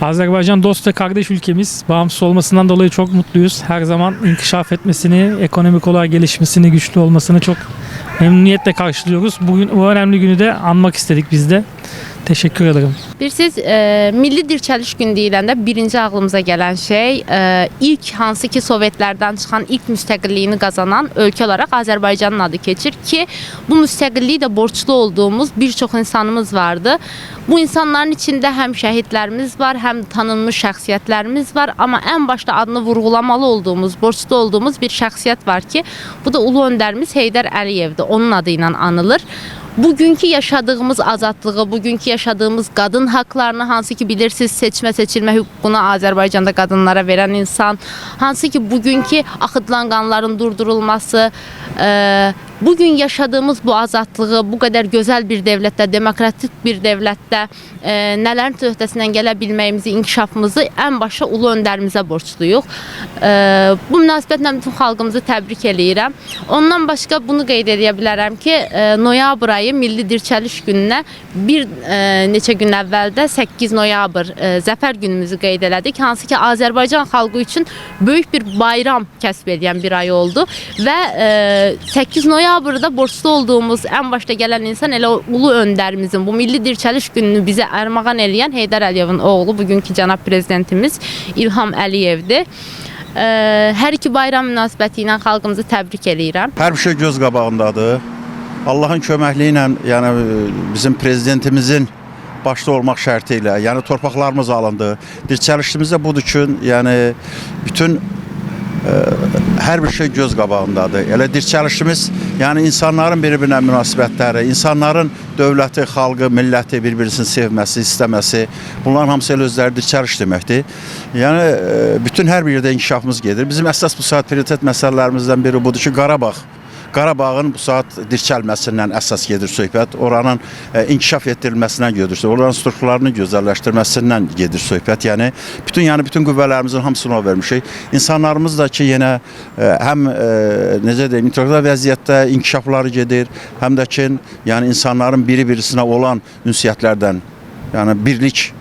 Azerbaycan dost ve kardeş ülkemiz. Bağımsız olmasından dolayı çok mutluyuz. Her zaman inkişaf etmesini, ekonomik olarak gelişmesini, güçlü olmasını çok memnuniyetle karşılıyoruz. Bugün bu önemli günü de anmak istedik biz de. Teşekkür ederim. Bilirsiniz, Milli Dirçəliş Günü deyiləndə birinci ağlımıza gələn şey ilk hansı ki Sovetlərdən çıxan ilk müstəqilliyini qazanan ölkə olaraq Azərbaycanın adı keçir ki, bu müstəqilliyi də borçlu olduğumuz bir çox insanımız vardı. Bu insanların içində həm şəhidlərimiz var, həm tanınmış şəxsiyyətlərimiz var, amma ən başda adını vurğulamalı olduğumuz, borçlu olduğumuz bir şəxsiyyət var ki, bu da Ulu Öndərimiz Heydər Əliyevdir. Onun adı ilə anılır. Bugünkü yaşadığımız azadlığı, bugünkü yaşadığımız qadın haqlarını, hansı ki bilirsiniz seçmə seçilmə hüququnu Azərbaycanda qadınlara verən insan, hansı ki bugünkü axıdılan qanların durdurulması, bugün yaşadığımız bu azadlığı, bu qədər gözəl bir dövlətdə, demokratik bir dövlətdə nələrin öhdəsindən gələ bilməyimizi, inkişafımızı ən başa Ulu Öndərimizə borçluyuq. Bu münasibətlə bütün xalqımızı təbrik eləyirəm. Ondan başqa bunu qeyd edə bilərəm ki, noyabr ayı Milli Dirçəliş Gününə bir neçə gün əvvəldə 8 noyabr Zəfər günümüzü qeyd elədik. Hansı ki Azərbaycan xalqı üçün böyük bir bayram kəsb edən bir ay oldu və 8 noyabrda borçlu olduğumuz ən başda gələn insan elə Ulu Öndərimizin, bu Milli Dirçəliş Gününü bizə ərmağan eləyən Heydər Əliyevin oğlu, bugünkü cənab prezidentimiz İlham Əliyevdir. Hər iki bayram münasibəti ilə xalqımızı təbrik eləyirəm. Hər bir şey göz qabağındadır. Allah'ın köməkliyi ilə, yəni bizim prezidentimizin başda olmaq şərti ilə, yəni torpaqlarımız alındı. Dirçəlişimiz də budur ki, yəni bütün hər bir şey göz qabağındadır. Elə dirçəlişimiz, yəni insanların bir-birinə münasibətləri, insanların dövləti, xalqı, milləti bir-birisini sevməsi, istəməsi, bunların hamısı elə özləri dirçəliş deməkdir. Yəni bütün hər bir yerdə inkişafımız gedir. Bizim əsas bu saat prioritet məsələlərimizdən biri budur ki, Qarabağın bu saat dirçəlməsindən əsas gedir söhbət, oranın inkişaf etdirilməsindən gedir söhbət, oranın strukturlarını gözəlləşdirməsindən gedir söhbət. Yəni bütün qüvvələrimizin hamısını o vermişik. İnsanlarımız da ki, yenə həm necə deyim, intellektual vəziyyətdə inkişafları gedir, həm də ki, yəni insanların biri-birisinə olan ünsiyyətlərdən, yəni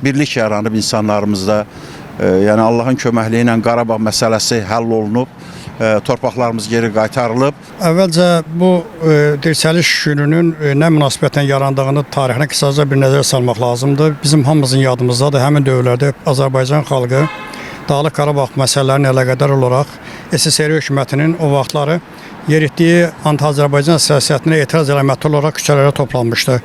birlik yaranıb insanlarımızda, yəni Allahın köməkliyi ilə Qarabağ məsələsi həll olunub. Torpaqlarımız geri qaytarılıb. Əvvəlcə bu dirçəliş gününün nə münasibətən yarandığını tarixinə qısaca bir nəzər salmaq lazımdır. Bizim hamımızın yadımızdadır. Həmin dövrlərdə Azərbaycan xalqı Dağlıq Qarabağ məsələlərinə əlaqədar olaraq SSR hökumətinin o vaxtları yeritdiyi anti-Azərbaycan siyasətinə etiraz əlaməti olaraq küçələrə toplanmışdı.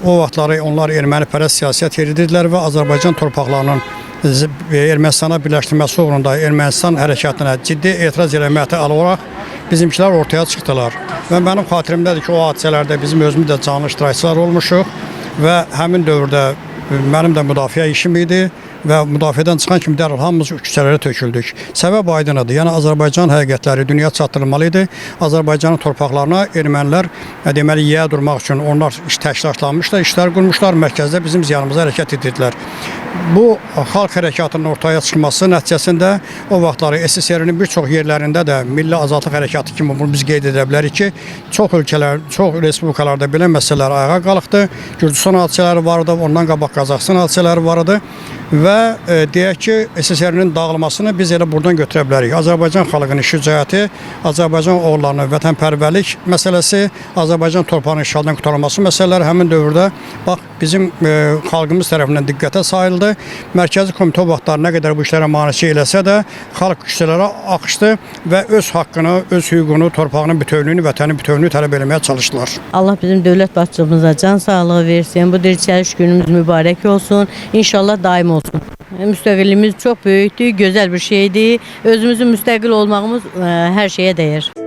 O vaxtları onlar ermənipərəst siyasət yeridirdilər və Azərbaycan torpaqlarının Ermənistana birləşdirməsi uğrunda Ermənistan hərəkatına ciddi etiraz eləməti alaraq bizimkilər ortaya çıxdılar. Və mənim xatirimdədir ki, o hadisələrdə bizim özümüz də canlı iştirakçılar olmuşuq və həmin dövrdə mənim də müdafiə işim idi və müdafiədən çıxan kimi dərhal hamımız küçələrə töküldük. Səbəb aydındır. Yəni Azərbaycan həqiqətləri dünya çatdırılmalı idi. Azərbaycanın torpaqlarına ermənilər deməli yiyə durmaq üçün onlar təşkilatlanmışlar, işlər qurmuşlar, mərkəzdə bizim ziyanımıza hərəkət edirdilər. Bu xalq hərəkatının ortaya çıxması nəticəsində o vaxtları SSR-nin bir çox yerlərində də Milli Azadlıq Hərəkatı kimi bunu biz qeyd edə bilərik ki, çox ölkələr, çox respublikalarda belə məsələlər ayağa qalxdı. Gürcüstan hadisələri vardı, ondan qabaq Qazaxıstan hadisələri vardı və deyək ki, SSR-nin dağılmasını biz elə buradan götürə bilərik. Azərbaycan xalqının şücaəti, Azərbaycan oğullarının vətənpərvərlik məsələsi, Azərbaycan torpağının işğaldan qurtarılması məsələləri həmin dövrdə bax bizim xalqımız tərəfindən diqqətə sayıldı. Mərkəzi komitə vaxtları nə qədər bu işlərə maneçi eləsə də xalq küçələrə axışdı və öz haqqını, öz hüququnu, torpağının bütövlüyünü, vətənin bütövlüyünü tələb etməyə çalışdılar. Allah bizim dövlət başçımıza can sağlığı versin. Bu dirçəliş günümüz mübarək olsun. İnşallah daim olsun. Müstəqilliyimiz çox böyükdür, gözəl bir şeydir. Özümüzün müstəqil olmağımız hər şeyə dəyər.